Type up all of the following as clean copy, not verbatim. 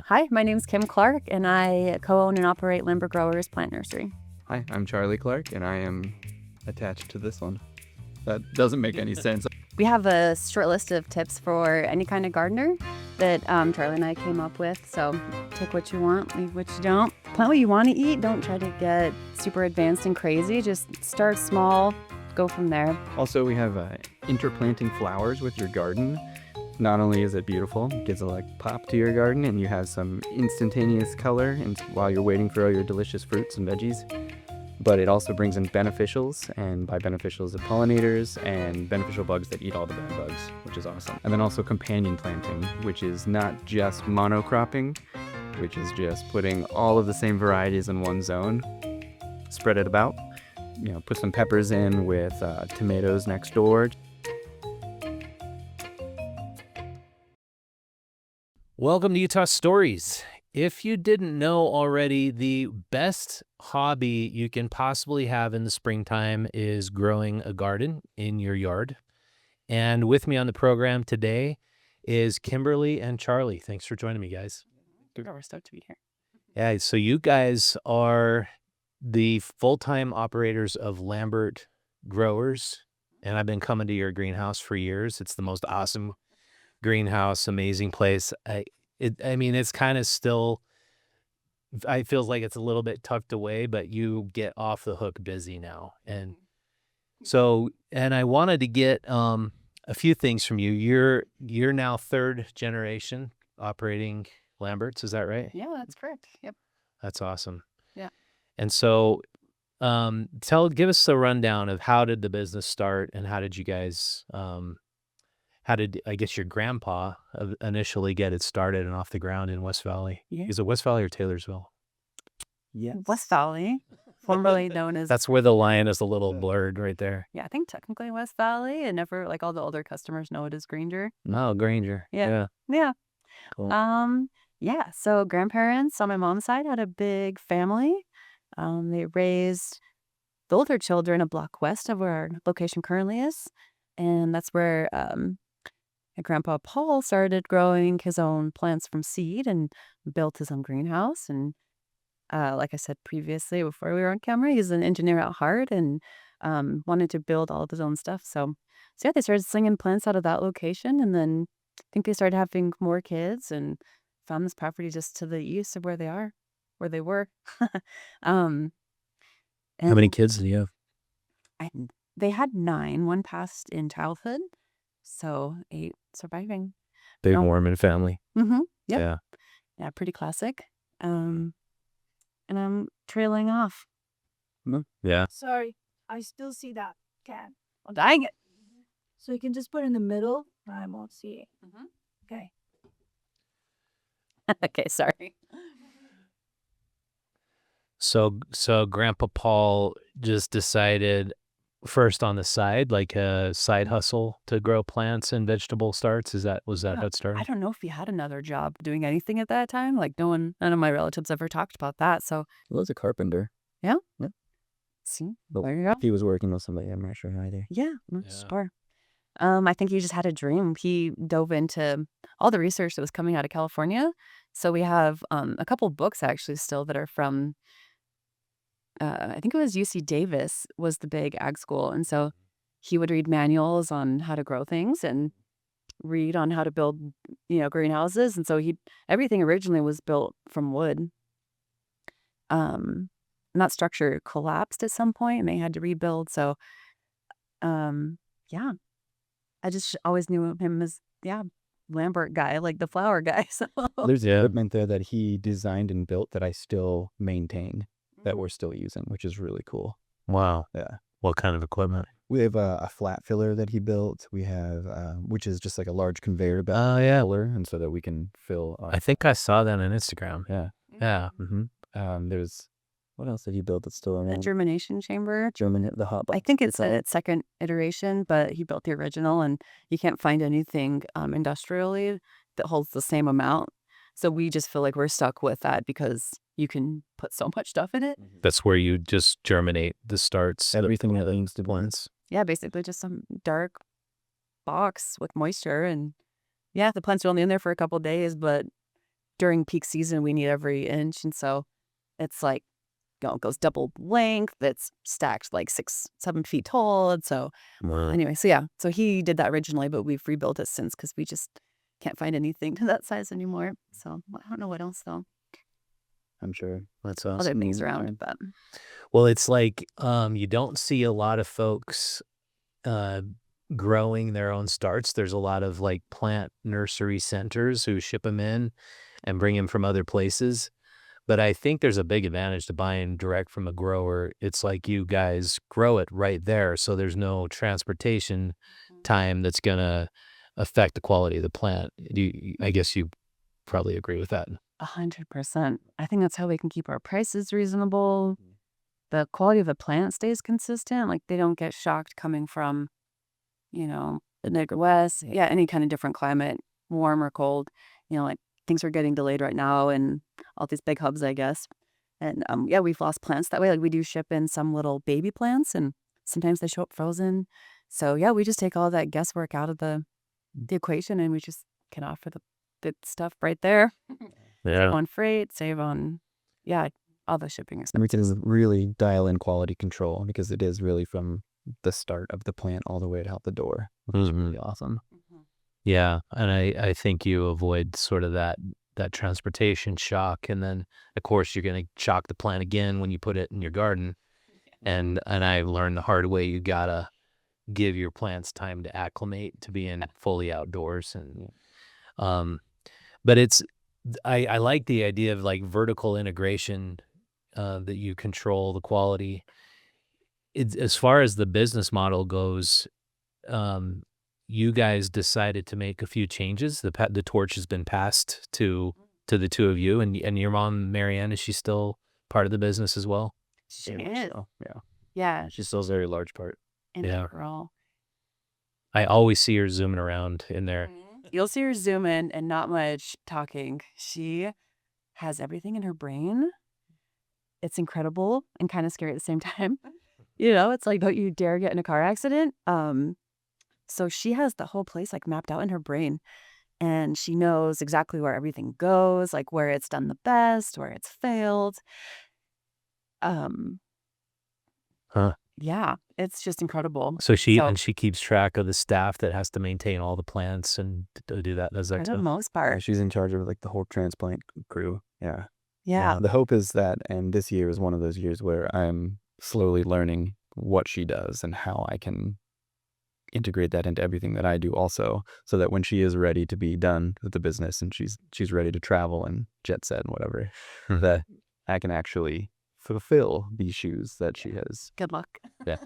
Hi, my name's Kim Clark, and I co-own and operate Lambert Growers Plant Nursery. Hi, I'm Charlie Clark, and I am attached to this one. That doesn't make any sense. We have a short list of tips for any kind of gardener that Charlie and I came up with. So take what you want, leave what you don't. Plant what you want to eat. Don't try to get super advanced and crazy. Just start small, go from there. Also, we have interplanting flowers with your garden. Not only is it beautiful, it gives a pop to your garden, and you have some instantaneous color and while you're waiting for all your delicious fruits and veggies. But it also brings in beneficials, and by beneficials, the pollinators and beneficial bugs that eat all the bad bugs, which is awesome. And then also companion planting, which is not just monocropping, which is just putting all of the same varieties in one zone, spread it about. Put some peppers in with tomatoes next door. Welcome to Utah Stories. If you didn't know already, the best hobby you can possibly have in the springtime is growing a garden in your yard. And with me on the program today is Kimberly and Charlie. Thanks for joining me, guys. We're stoked to be here. Yeah, so you guys are the full-time operators of Lambert Growers, and I've been coming to your greenhouse for years. It's the most awesome greenhouse, amazing place. It's kind of still, I feels like it's a little bit tucked away, but you get off the hook busy now. And I wanted to get a few things from you. You're now third generation operating Lambert's, is that right? Yeah, that's correct. Yep. That's awesome. Yeah. And so give us a rundown of how did the business start, and how did you guys how did, I guess, your grandpa initially get it started and off the ground in West Valley? Yeah. Is it West Valley or Taylorsville? Yes. West Valley, formerly known as... That's where the line is a little blurred right there. Yeah, I think technically West Valley, and never, all the older customers know it as Granger. Oh, Granger. Yeah. Cool. Yeah, so grandparents on my mom's side had a big family. They raised the older children a block west of where our location currently is. And that's where my grandpa Paul started growing his own plants from seed and built his own greenhouse. And like I said previously, before we were on camera, he's an engineer at heart and wanted to build all of his own stuff. So yeah, they started slinging plants out of that location. And then I think they started having more kids and found this property just to the east of where they were. How many kids do you have? They had 9. 1 passed in childhood, so 8 surviving. Big Mormon family. Mm-hmm. Yep. Yeah. Yeah, pretty classic. And I'm trailing off. Yeah. Sorry, I still see that can. Well, dang it. So you can just put it in the middle. I won't see it. Mm-hmm. Okay. Okay, sorry. So Grandpa Paul just decided first on the side, like a side hustle, to grow plants and vegetable starts. Was that how it started? I don't know if he had another job doing anything at that time. None of my relatives ever talked about that. So He was a carpenter. yeah. Yeah. See, But there you go. if he was working with somebody, I'm not sure either. Yeah, Yeah. sure. I think he just had a dream. He dove into all the research that was coming out of California. So we have a couple books actually still that are from, I think it was UC Davis was the big ag school. And so he would read manuals on how to grow things and read on how to build, greenhouses. And so everything originally was built from wood. That structure collapsed at some point and they had to rebuild. So, yeah. I just always knew him as, Lambert guy, like the flower guy. So There's equipment there that he designed and built that I still maintain, that we're still using, which is really cool. Wow. Yeah. What kind of equipment? We have a flat filler that he built. We have, which is just like a large conveyor belt Oh, yeah. filler, and so that we can fill. I think I saw that on Instagram. Yeah. Yeah. There's, what else did he build that's still the around? germination chamber. The hot box. I think it's all. its second iteration, but he built the original, and you can't find anything industrially that holds the same amount. So we just feel like we're stuck with that because you can put so much stuff in it. That's where you just germinate the starts. Everything that links to plants. Yeah, basically just some dark box with moisture, and the plants are only in there for a couple days, but during peak season, we need every inch, and so it's like, it goes double length, it's stacked like 6, 7 feet tall, and so anyway, so yeah, so he did that originally, but we've rebuilt it since because we just can't find anything to that size anymore, so I don't know what else though. I'm sure. That's Other awesome. things around, but Well, it's like you don't see a lot of folks growing their own starts. There's a lot of like plant nursery centers who ship them in and bring them from other places. But I think there's a big advantage to buying direct from a grower. It's like you guys grow it right there, so there's no transportation time that's gonna affect the quality of the plant. I guess you probably agree with that. 100%. I think that's how we can keep our prices reasonable. The quality of the plant stays consistent. Like they don't get shocked coming from, the Midwest. Yeah, any kind of different climate, warm or cold. Like things are getting delayed right now and all these big hubs, I guess. And yeah, we've lost plants that way. Like we do ship in some little baby plants and sometimes they show up frozen. So yeah, we just take all that guesswork out of the equation and we just can offer the stuff right there. Yeah. On freight, save on, yeah, all the shipping And expenses. we can really dial in quality control because it is really from the start of the plant all the way out the door. Which is really awesome. Yeah, and I think you avoid sort of that transportation shock, and then of course you're gonna shock the plant again when you put it in your garden. And I learned the hard way you gotta give your plants time to acclimate to being fully outdoors. And but I like the idea of like vertical integration, that you control the quality. It's as far as the business model goes. You guys decided to make a few changes. The torch has been passed to the two of you, and your mom, Marianne, is she still part of the business as well? She Very much is. so, yeah. Yeah, She still has a very large part. Yeah. integral. I always see her zooming around in there. You'll see her zoom in and not much talking. She has everything in her brain. It's incredible and kind of scary at the same time. It's like, don't you dare get in a car accident. So she has the whole place like mapped out in her brain and she knows exactly where everything goes, like where it's done the best, where it's failed. Um, Huh. yeah, it's just incredible. So she keeps track of the staff that has to maintain all the plants and do that. Does For that the stuff? most Yeah, part. she's in charge of like the whole transplant crew. Yeah. Yeah. The hope is that, and this year is one of those years where I'm slowly learning what she does and how I can integrate that into everything that I do also, so that when she is ready to be done with the business and she's ready to travel and jet set and whatever, that I can actually fulfill these shoes that she has. Good luck. Yeah.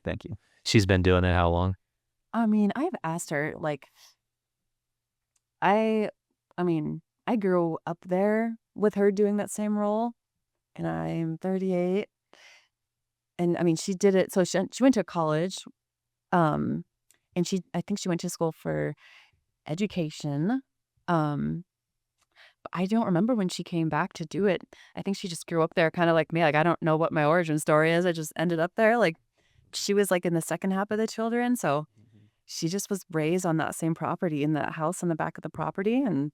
Thank you. She's been doing it how long? I mean, I've asked her, like, I grew up there with her doing that same role, and I'm 38. And I mean, she did it. So she went to college, and I think she went to school for education. But I don't remember when she came back to do it. I think she just grew up there, kind of like me. Like, I don't know what my origin story is. I just ended up there. Like, she was like in the second half of the children, so she just was raised on that same property in the house on the back of the property, and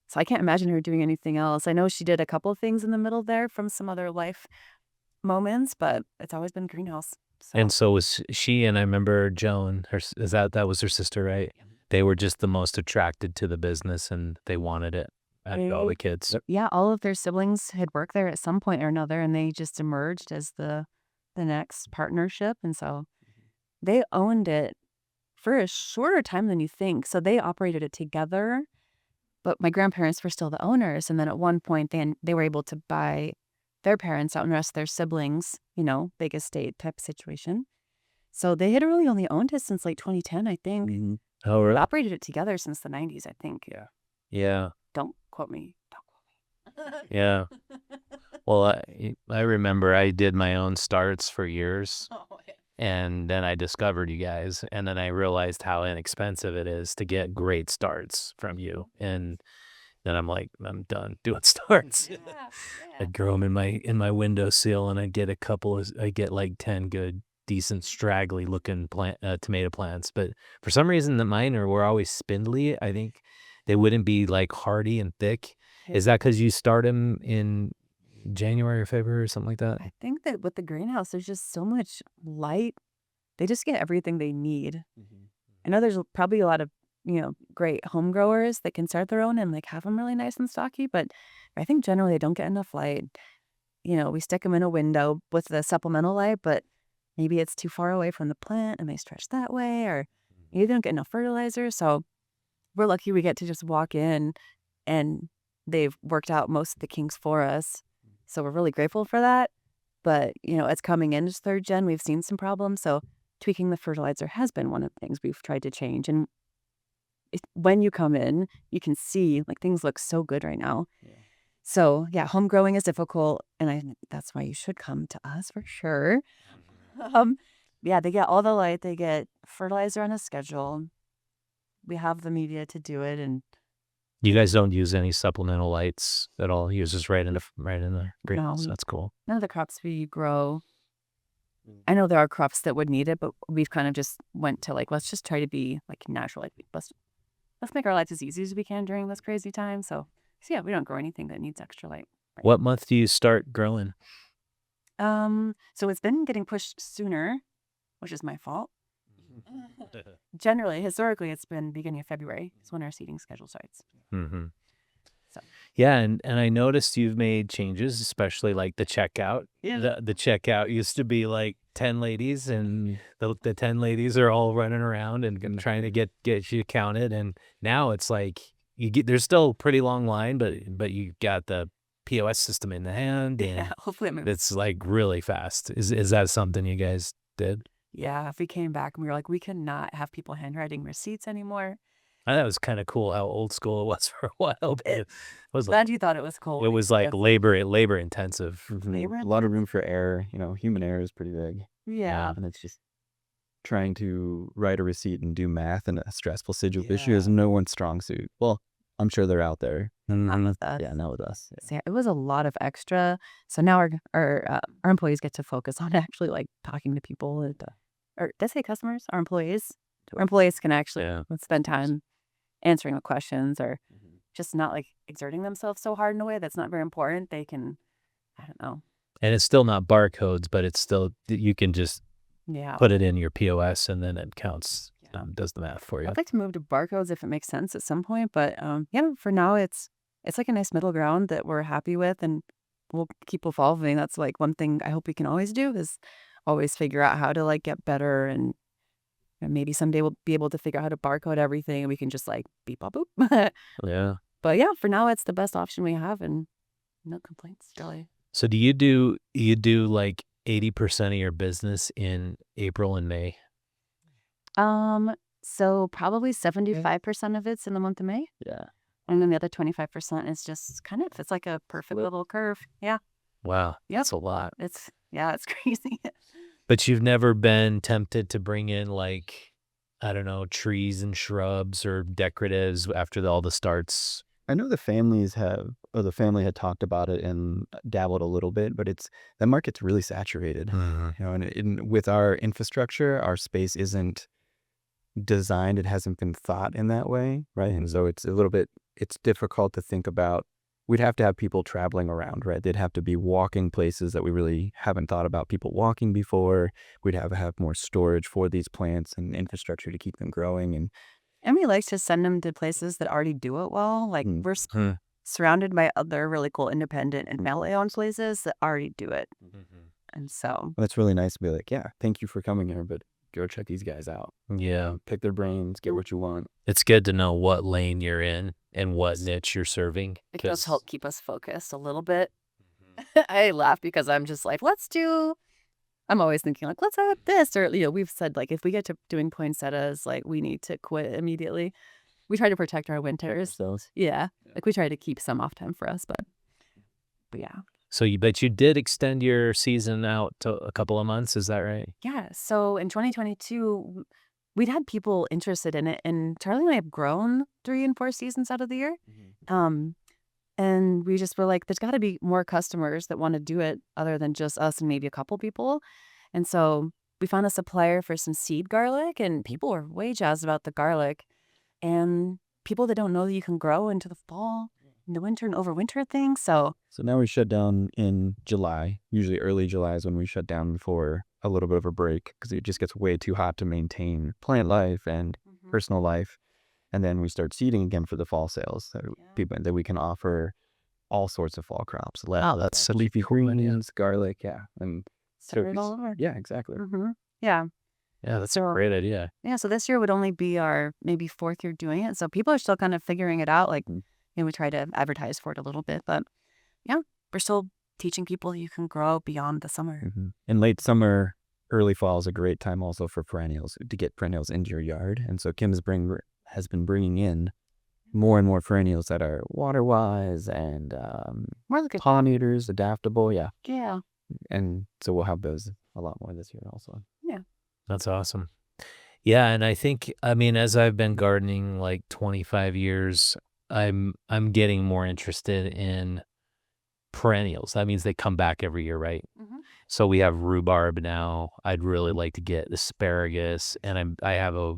so I can't imagine her doing anything else. I know she did a couple of things in the middle there from some other life moments, but it's always been greenhouse. So And so was she, and I remember Joan, that was her sister, right? They were just the most attracted to the business and they wanted it. All the kids. yeah, all of their siblings had worked there at some point or another, and they just emerged as the next partnership, and so they owned it for a shorter time than you think. So they operated it together, but my grandparents were still the owners, and then at one point they were able to buy their parents out and rest their siblings, big estate type situation. So they had really only owned it since like 2010, I think. Mhm. Oh, They really? operated it together since the 90s, I think. Yeah. Don't quote me. Don't quote me. Yeah. Well, I remember I did my own starts for years, and then I discovered you guys, and then I realized how inexpensive it is to get great starts from you. And then I'm like, I'm done doing starts. I'd grow them in my windowsill, and I get like 10 good, decent, straggly looking tomato plants. But for some reason, were always spindly. I think they wouldn't be like hardy and thick. Is that because you start them in January or February or something like that? I think that with the greenhouse, there's just so much light. They just get everything they need. I know there's probably a lot of, great home growers that can start their own and like have them really nice and stocky, but I think generally they don't get enough light. We stick them in a window with the supplemental light, but maybe it's too far away from the plant and they stretch that way, or maybe they don't get enough fertilizer. So we're lucky we get to just walk in and they've worked out most of the kinks for us. So we're really grateful for that. But, it's coming in as third gen. We've seen some problems. So tweaking the fertilizer has been one of the things we've tried to change. And when you come in, you can see like things look so good right now. So yeah, home growing is difficult. And I think that's why you should come to us for sure. Yeah, they get all the light. They get fertilizer on a schedule. We have the media to do it. And You guys don't use any supplemental lights at all. You use just right in the greenhouse. we- That's cool. none of the crops we grow, I know there are crops that would need it, but we've kind of just went to like, let's just try to be like natural. Like let's make our lives as easy as we can during this crazy time. So yeah, we don't grow anything that needs extra light. What month do you start growing? So it's been getting pushed sooner, which is my fault. Generally, historically, it's been beginning of February. It's when our seeding schedule starts. Mm-hmm. So. Yeah, and I noticed you've made changes, especially like the checkout. Yeah. The checkout used to be like 10 ladies, and the 10 ladies are all running around and trying to get you counted. And now it's like there's still a pretty long line, but you got the POS system in the hand, and Yeah, hopefully it moves. it's like really fast. Is that something you guys did? Yeah, if we came back and we were like, we cannot have people handwriting receipts anymore. I thought it was kind of cool how old school it was for a while. But it was like, Glad you thought it was cool. it was like labor intensive. Labor A lot of room for error. Human error is pretty big. Yeah. And it's just trying to write a receipt and do math in a stressful situation Yeah. is no one's strong suit. Well, I'm sure they're out there. Not with us. Yeah, not with us. Yeah. So yeah, it was a lot of extra. So now our employees get to focus on actually like talking to people, or did I say customers? Our employees. Our employees can actually spend time answering the questions, or just not like exerting themselves so hard in a way that's not very important. They can, I don't know. And it's still not barcodes, but it's still, you can just put it in your POS and then it counts, does the math for you. I'd like to move to barcodes if it makes sense at some point, but for now it's like a nice middle ground that we're happy with, and we'll keep evolving. That's like one thing I hope we can always do, is always figure out how to like get better, and maybe someday we'll be able to figure out how to barcode everything and we can just like beep bop boop. Yeah. But yeah, for now it's the best option we have, and no complaints really. So do you do like 80% of your business in April and May? So probably 75% of it's in the month of May. Yeah. And then the other 25% is just it's like a perfect little curve. Yeah. Wow. Yep. That's a lot. It's crazy. But you've never been tempted to bring in like, I don't know, trees and shrubs or decoratives after all the starts? I know the family had talked about it and dabbled a little bit, but that market's really saturated. And with our infrastructure, our space isn't designed. It hasn't been thought in that way, right? And so it's difficult to think about. We'd have to have people traveling around, right? They'd have to be walking places that we really haven't thought about people walking before. We'd have to have more storage for these plants and infrastructure to keep them growing. And we like to send them to places that already do it well. Like we're surrounded by other really cool independent and family-owned places that already do it. And so that's really nice to be like, yeah, thank you for coming here, but go check these guys out. Yeah. Pick their brains, get what you want. It's good to know what lane you're in and what niche you're serving. it does help keep us focused a little bit. I laugh because I'm just like, I'm always thinking like, let's have this, or we've said like if we get to doing poinsettias, like we need to quit immediately. We try to protect our winters. Yeah. Like we try to keep some off time for us, but yeah. So you did extend your season out to a couple of months, is that right? Yeah. So in 2022, we'd had people interested in it, and Charlie and I have grown 3 and 4 seasons out of the year. And we just were like, there's got to be more customers that want to do it other than just us and maybe a couple people. And so we found a supplier for some seed garlic, and people were way jazzed about the garlic. And people that don't know that you can grow into the fall, in the winter, and overwinter things. So now we shut down in July. Usually early July is when we shut down for a little bit of a break because it just gets way too hot to maintain plant life and personal life. And then we start seeding again for the fall sales people that we can offer all sorts of fall crops. Wow, that's such a leafy cool idea. greens, garlic, and start it all over. yeah, exactly. Yeah. Yeah, that's a So- great idea. Yeah, so this year would only be our maybe 4th year doing it. So people are still kind of figuring it out. Like, we try to advertise for it a little bit, but yeah, we're still teaching people you can grow beyond the summer. And late summer, early fall is a great time also for perennials, to get perennials into your yard. And so Kim has been bringing in more and more perennials that are water-wise and More like a pollinators, adaptable, yeah. yeah. And so we'll have those a lot more this year also. That's awesome. Yeah, and I think, I mean, as I've been gardening like 25 years, I'm getting more interested in perennials. That means they come back every year, right? So we have rhubarb now. I'd really like to get asparagus, and I have a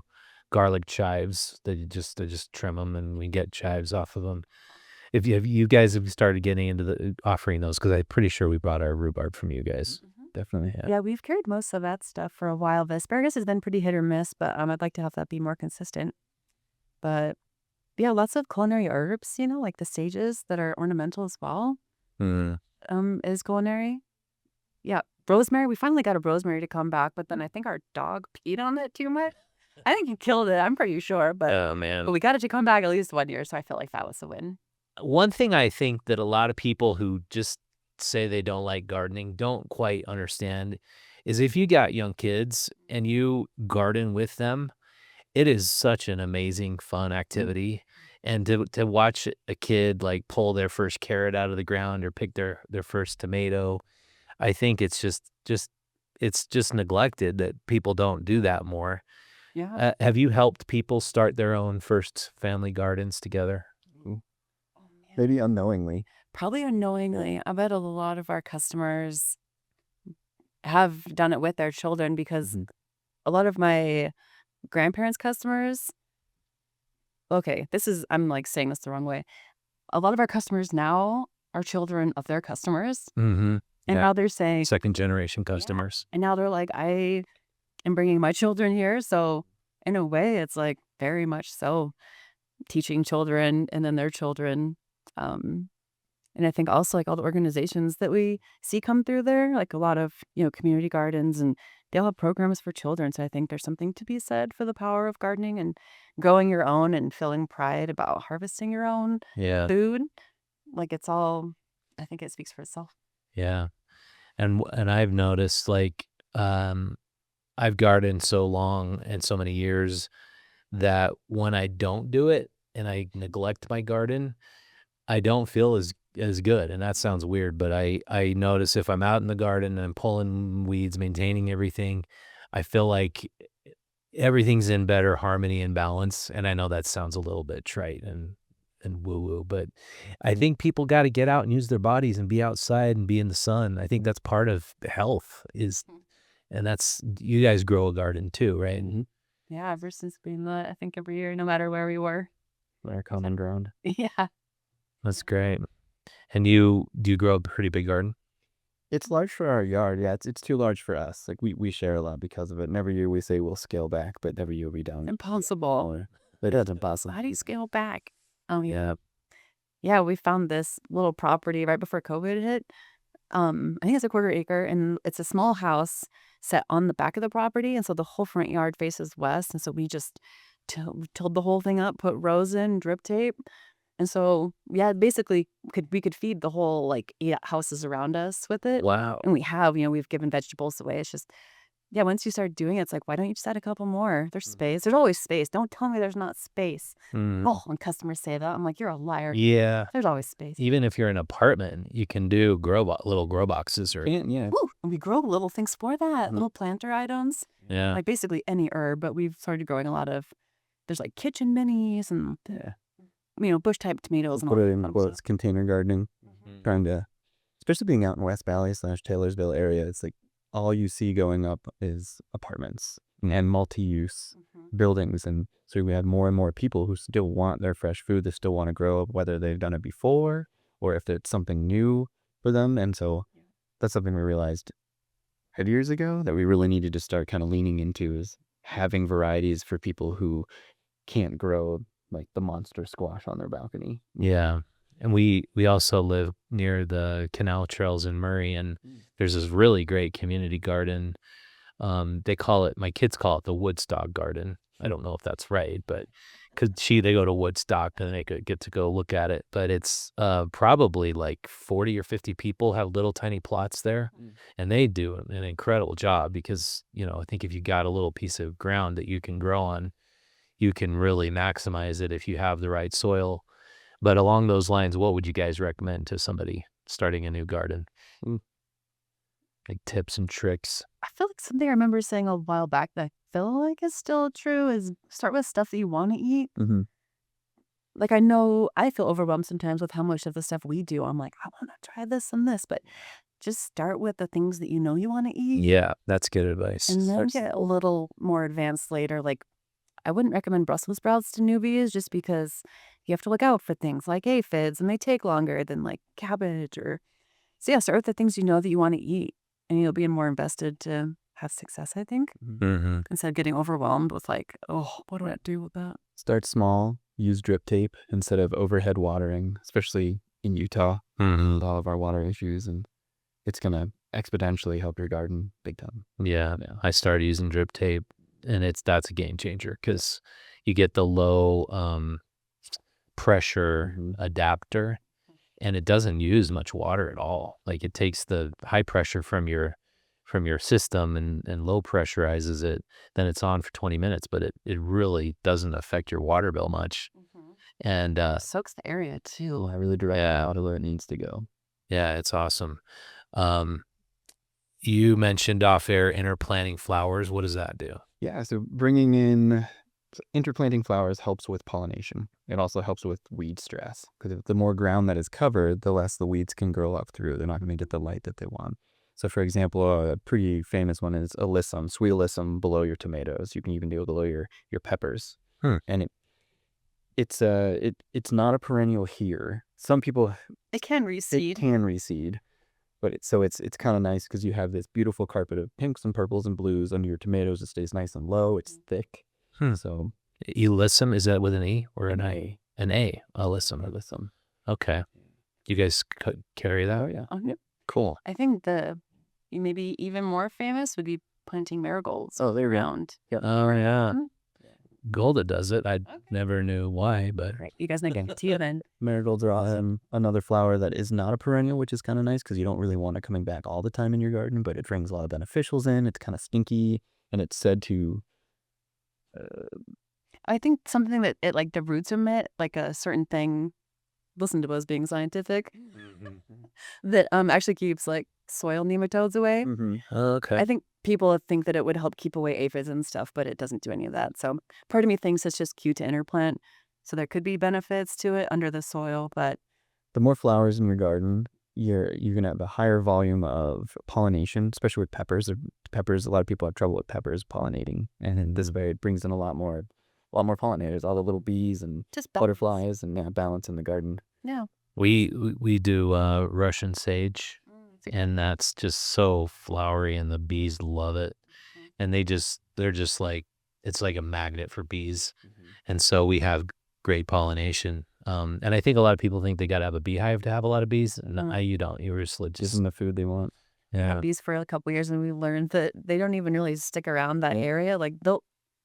garlic chives that I just trim them and we get chives off of them. If you guys have started getting into the offering those, because I'm pretty sure we brought our rhubarb from you guys. Definitely. Yeah, we've carried most of that stuff for a while. The asparagus has been pretty hit or miss, but I'd like to have that be more consistent. But yeah, lots of culinary herbs, like the sages that are ornamental as well, is culinary. Yeah, rosemary. We finally got a rosemary to come back, but then I think our dog peed on it too much. I think he killed it. I'm pretty sure, but Oh, man. we got it to come back at least 1 year, so I feel like that was a win. One thing I think that a lot of people who just say they don't like gardening don't quite understand is if you got young kids and you garden with them, it is such an amazing, fun activity. And to watch a kid like pull their first carrot out of the ground or pick their first tomato, I think it's just neglected that people don't do that more. Yeah. Have you helped people start their own first family gardens together? Maybe unknowingly. Probably unknowingly. I bet a lot of our customers have done it with their children because a lot of my grandparents' customers, okay, I'm like saying this the wrong way. A lot of our customers now are children of their customers. Mm-hmm. And now they're saying, Second generation customers. and now they're like, I am bringing my children here. So in a way, it's like very much so teaching children and then their children. And I think also like all the organizations that we see come through there, like a lot of, community gardens, and they all have programs for children. So I think there's something to be said for the power of gardening and growing your own and feeling pride about harvesting your own Yeah. food. Like I think it speaks for itself. Yeah. And I've noticed like I've gardened so long and so many years that when I don't do it and I neglect my garden, I don't feel as good. And that sounds weird, but I notice if I'm out in the garden and I'm pulling weeds, maintaining everything, I feel like everything's in better harmony and balance. And I know that sounds a little bit trite and woo-woo, but I think people got to get out and use their bodies and be outside and be in the sun. I think that's part of health and that's, you guys grow a garden too, right? Yeah, ever since being that, I think every year, no matter where we were. Our common ground. Yeah. That's great. And do you grow a pretty big garden? It's large for our yard. Yeah, it's too large for us. Like we share a lot because of it. And every year we say we'll scale back, but every year we don't. Impossible. But it's impossible. How do you scale back? Oh, Yeah. Yeah, we found this little property right before COVID hit. I think it's a 1/4 acre, and it's a small house set on the back of the property. And so the whole front yard faces west. And so we just tilled the whole thing up, put rows in, drip tape. And so, yeah, basically we could feed the whole like 8 houses around us with it. Wow. And we have, we've given vegetables away. It's just, yeah, once you start doing it, it's like, why don't you just add a couple more? There's space. There's always space. Don't tell me there's not space. Oh, when customers say that, I'm like, you're a liar. Yeah. There's always space. Even if you're in an apartment, you can do little grow boxes or Yeah. Woo! And we grow little things for that, little planter items, yeah. like basically any herb. But we've started growing a lot of. There's like kitchen minis and bush type tomatoes and all Put it that in fun quotes, stuff. container gardening. Trying to, especially being out in West Valley / Taylorsville area, it's like all you see going up is apartments. and multi-use Mhm. buildings. And so we had more and more people who still want their fresh food, they still want to grow up, whether they've done it before or if it's something new for them. And so Yeah. that's something we realized years ago that we really needed to start kind of leaning into, is having varieties for people who can't grow like the monster squash on their balcony. Yeah. And we also live near the canal trails in Murray, and there's this really great community garden. They call it, my kids call it the Woodstock garden. I don't know if that's right, but because they go to Woodstock and they could get to go look at it. But it's probably like 40 or 50 people have little tiny plots there, and they do an incredible job because, I think if you got a little piece of ground that you can grow on, you can really maximize it if you have the right soil. But along those lines, what would you guys recommend to somebody starting a new garden? Mm. Like tips and tricks? I feel like something I remember saying a while back that I feel like is still true is start with stuff that you want to eat. Mm-hmm. Like, I know I feel overwhelmed sometimes with how much of the stuff we do. I'm like, I want to try this and this, but just start with the things that you know you want to eat. Yeah, that's good advice. And then get a little more advanced later. Like, I wouldn't recommend Brussels sprouts to newbies just because you have to look out for things like aphids and they take longer than like cabbage or. So, yeah, start with the things you know that you want to eat and you'll be more invested to have success, I think, Mm-hmm. instead of getting overwhelmed with like, oh, what do I do with that? Start small, use drip tape instead of overhead watering, especially in Utah Mm-hmm. with all of our water issues, and it's going to exponentially help your garden big time. Yeah, Yeah. I started using drip tape, and that's a game changer because you get the low pressure Mhm. adapter, and it doesn't use much water at all. Like it takes the high pressure from your system and low pressurizes it. Then it's on for 20 minutes, but it really doesn't affect your water bill much. And Soaks the area too. Well, I really direct it out to where it needs to go. yeah, it's awesome. You mentioned off air interplanting flowers. What does that do? Yeah, so bringing in interplanting flowers helps with pollination. It also helps with weed stress, because the more ground that is covered, the less the weeds can grow up through. They're not going to get the light that they want. So, for example, a pretty famous one is alyssum, sweet alyssum below your tomatoes. You can even do it below your peppers. And it's not a perennial here. Some people, It can it reseed. can reseed, but it's kind of nice because you have this beautiful carpet of pinks and purples and blues under your tomatoes. It stays nice and low. It's thick. So Alyssum, is that with an E or an an I? A. An A, alyssum. Alyssum. Okay. You guys carry that? Oh yeah. Oh, yeah. Cool. I think maybe even more famous would be planting marigolds Oh, there we go. around. Oh, yeah. Mhm. Golda does it. I never knew why, but Great. You guys know too then. Marigolds are awesome. Another flower that is not a perennial, which is kind of nice because you don't really want it coming back all the time in your garden, but it brings a lot of beneficials in. It's kind of stinky, and it's said to. I think something that it like the roots emit, like a certain thing. Listen to us being scientific. That actually keeps like soil nematodes away. okay. I think people think that it would help keep away aphids and stuff, but it doesn't do any of that. So part of me thinks it's just cute to interplant. So there could be benefits to it under the soil, but The more flowers in your garden, you're gonna have a higher volume of pollination, especially with peppers. Peppers, a lot of people have trouble with peppers pollinating, and in this way, it brings in a lot more pollinators, all the little bees and just butterflies, and balance in the garden. No. We do Russian sage, and that's just so flowery, and the bees love it. And they're just like, it's like a magnet for bees. And so we have great pollination. And I think a lot of people think they got to have a beehive to have a lot of bees. No, you don't. You just Give them the food they want. yeah. Bees for a couple years, and we learned that they don't even really stick around that area. Like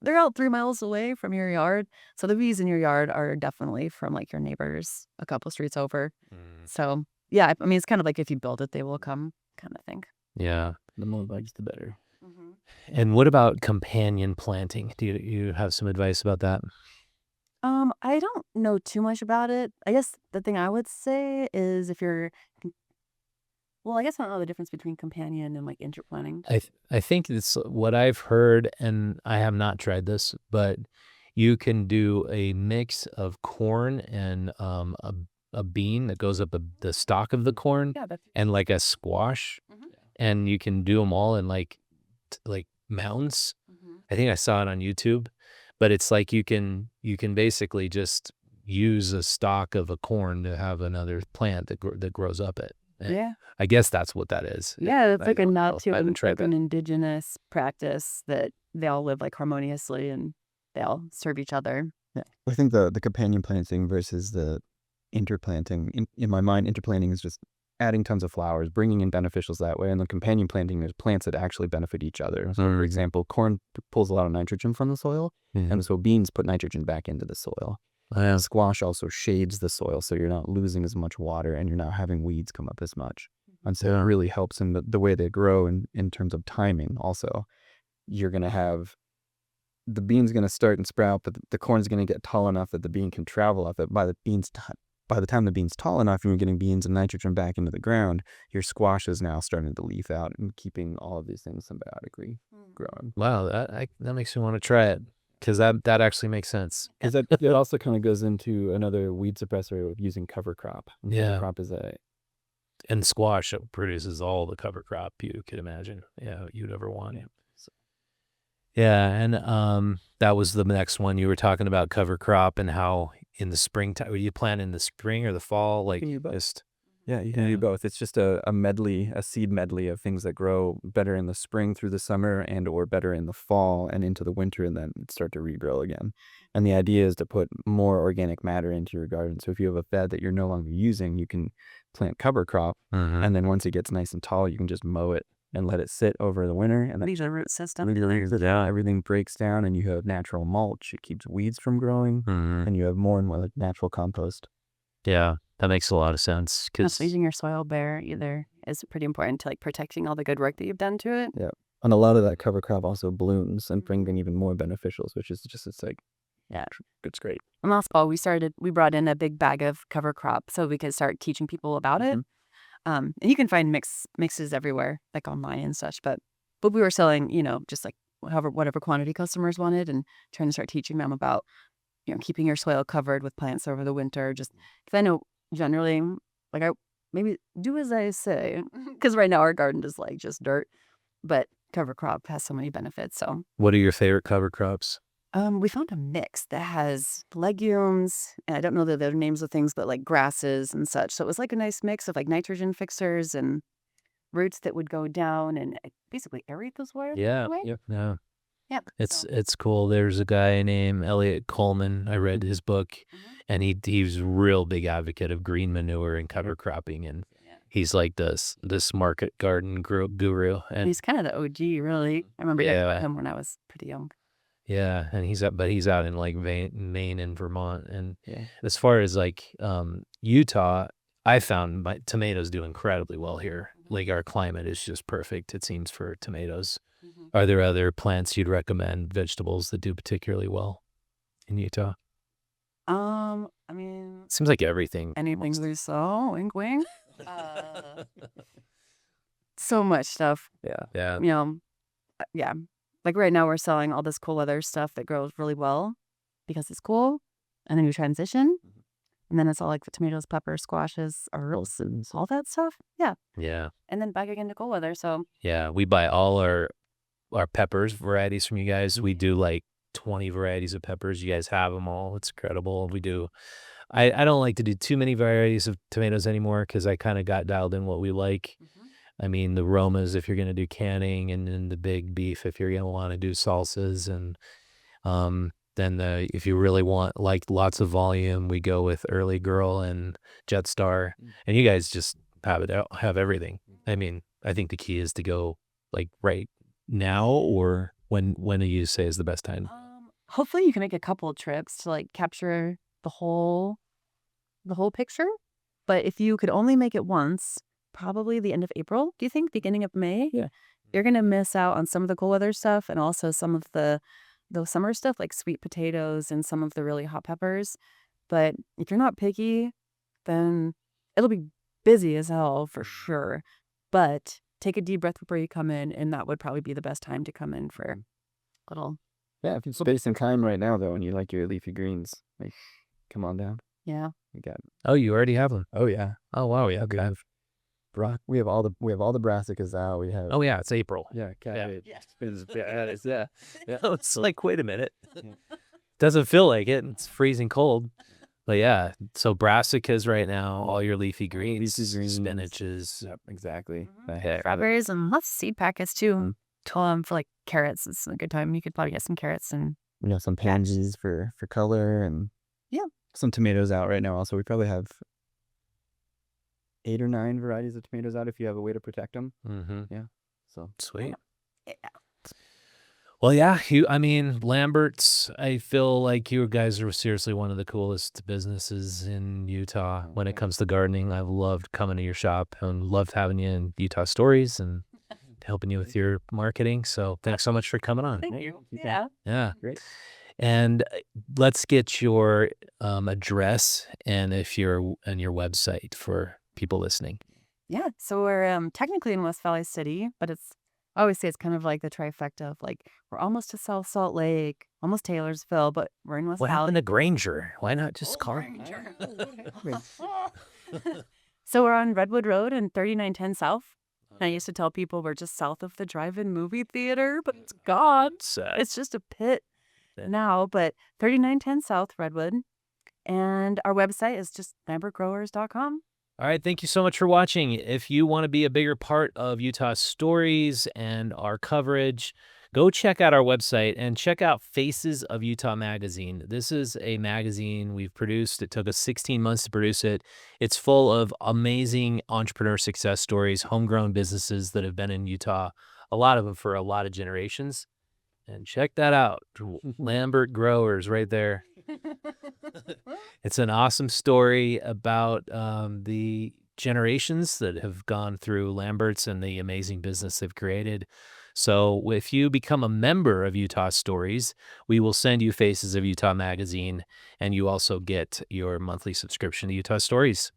they're out 3 miles away from your yard. So the bees in your yard are definitely from like your neighbors a couple streets over. So yeah, I mean, it's kind of like if you build it, they will come kind of thing. Yeah. The more bugs, the better. And what about companion planting? Do you have some advice about that? I don't know too much about it. I guess the thing I would say is well, I guess I don't know the difference between companion and like interplanting. I think it's what I've heard, and I have not tried this, but you can do a mix of corn and a bean that goes up the stalk of the corn, Yeah, that's and like a squash, and you can do them all in like mounds. I think I saw it on YouTube, but it's like you can basically just use a stalk of a corn to have another plant that grows up it. Yeah. I guess that's what that is. Yeah, it's I like a don't nod know. to I haven't tried like an that. indigenous practice that they all live like harmoniously and they all serve each other. Yeah. I think the companion planting versus the interplanting, in my mind, interplanting is just adding tons of flowers, bringing in beneficials that way, and the companion planting is plants that actually benefit each other. So, for example, corn pulls a lot of nitrogen from the soil, and so beans put nitrogen back into the soil. Squash also shades the soil, so you're not losing as much water, and you're not having weeds come up as much. And so it really helps in the way they grow in terms of timing also. You're going to have the bean's going to start and sprout, but the corn's going to get tall enough that the bean can travel up it. By the time the bean's tall enough and you're getting beans and nitrogen back into the ground, your squash is now starting to leaf out and keeping all of these things symbiotically growing. Wow, that makes me want to try it because that actually makes sense. Because it also kind of goes into another weed suppressor of using cover crop. And Yeah. cover crop is And squash produces all the cover crop you could imagine. Yeah, you'd ever want. Yeah. Yeah, and that was the next one you were talking about, cover crop, and how in the springtime, you plant in the spring or the fall, like You can do both. just Yeah, you can do both. It's just a seed medley of things that grow better in the spring through the summer and or better in the fall and into the winter and then start to regrow again. And the idea is to put more organic matter into your garden. So if you have a bed that you're no longer using, you can plant cover crop. And then once it gets nice and tall, you can just mow it and let it sit over the winter. And then These are root system. everything breaks down and you have natural mulch. It keeps weeds from growing and you have more and more like natural compost. Yeah, that makes a lot of sense because Also, using your soil bare either is pretty important to like protecting all the good work that you've done to it. Yeah. And a lot of that cover crop also blooms and bring in even more beneficials, which is just, it's like, Yeah. it's great. And last fall we brought in a big bag of cover crop so we could start teaching people about it. And you can find mixes everywhere, like online and such. But we were selling, just like whatever quantity customers wanted, and trying to start teaching them about, keeping your soil covered with plants over the winter. Just because I know generally, like I maybe do as I say, because right now our garden is like just dirt, but cover crop has so many benefits. So what are your favorite cover crops? we found a mix that has legumes, and I don't know the other names of things, but like grasses and such. So it was like a nice mix of like nitrogen fixers and roots that would go down and basically aerate those waters. Yeah, away. yeah. Yep. It's cool. There's a guy named Elliot Coleman. I read his book, and he's a real big advocate of green manure and cover cropping, and he's like this market garden guru. And he's kind of the OG, really. I remember hearing about him when I was pretty young. Yeah, and he's out in like Maine and Vermont, and as far as like Utah, I found my tomatoes do incredibly well here. Like our climate is just perfect, it seems, for tomatoes. Are there other plants you'd recommend, vegetables that do particularly well in Utah? I mean, Seems like everything. anything we saw, wink, wink. So much stuff. Yeah. Yeah. Like right now we're selling all this cool other stuff that grows really well because it's cool. And then you transition. And then it's all like the tomatoes, peppers, squashes, herbs, all that stuff. Yeah. Yeah. And then back again to cold weather. So Yeah, we buy all our peppers varieties from you guys. We do like 20 varieties of peppers. You guys have them all. It's incredible. We do. I don't like to do too many varieties of tomatoes anymore because I kind of got dialed in what we like. I mean, the Romas if you're going to do canning, and then the big beef if you're going to want to do salsas, and then if you really want like lots of volume, we go with Early Girl and Jetstar, and you guys just have everything. I mean, I think the key is to go like right now, or when do you say is the best time? hopefully you can make a couple of trips to like capture the whole picture. But if you could only make it once, probably the end of April, do you think? Beginning of May? Yeah. You're going to miss out on some of the cool weather stuff and also some of the summer stuff like sweet potatoes and some of the really hot peppers. But if you're not picky, then it'll be busy as hell for sure. But take a deep breath before you come in, and that would probably be the best time to come in for a little. Yeah, if you space and time right now, though, and you like your leafy greens, like, come on down. Yeah. You got it. Oh, you already have them. Oh, yeah. Oh, wow. Yeah. Okay. Okay. we have all the brassicas out. We have Oh yeah, it's April. cabbage. Yeah. Yeah. It's like, wait a minute. Yeah. Doesn't feel like it. It's freezing cold. But yeah, so brassicas right now, all your leafy greens, Leafy greens. spinaches. Yep, exactly. Strawberries and lots of seed packets too. For like carrots, it's a good time. You could probably get some carrots and We have some pansies for color, and some tomatoes out right now. Also, we probably have 8 or 9 varieties of tomatoes out if you have a way to protect them. Mm-hmm. Yeah. So Sweet. yeah. Well, yeah, I mean, Lambert's, I feel like you guys are seriously one of the coolest businesses in Utah when it comes to gardening. I've loved coming to your shop and loved having you in Utah Stories and helping you with your marketing. So thanks so much for coming on. Thank you. Yeah. Yeah. great. And let's get your address and your website for people listening. Yeah. So we're technically in West Valley City, but I always say it's kind of like the trifecta of like we're almost to South Salt Lake, almost Taylorsville, but we're in West What Valley. happened to Granger? Why not just call it? So we're on Redwood Road and 3910 South. And I used to tell people we're just south of the drive-in movie theater, but it's gone. It's just a pit now, but 3910 South Redwood. And our website is just lambertgrowers.com. All right, thank you so much for watching. If you want to be a bigger part of Utah Stories and our coverage, go check out our website and check out Faces of Utah magazine. This is a magazine we've produced. It took us 16 months to produce it. It's full of amazing entrepreneur success stories, homegrown businesses that have been in Utah, a lot of them for a lot of generations. And check that out. Lambert Growers right there. It's an awesome story about the generations that have gone through Lambert's and the amazing business they've created. So if you become a member of Utah Stories, we will send you Faces of Utah magazine, and you also get your monthly subscription to Utah Stories.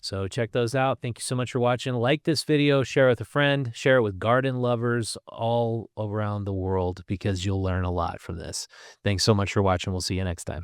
So check those out. Thank you so much for watching. Like this video, share it with a friend, share it with garden lovers all around the world because you'll learn a lot from this. Thanks so much for watching. We'll see you next time.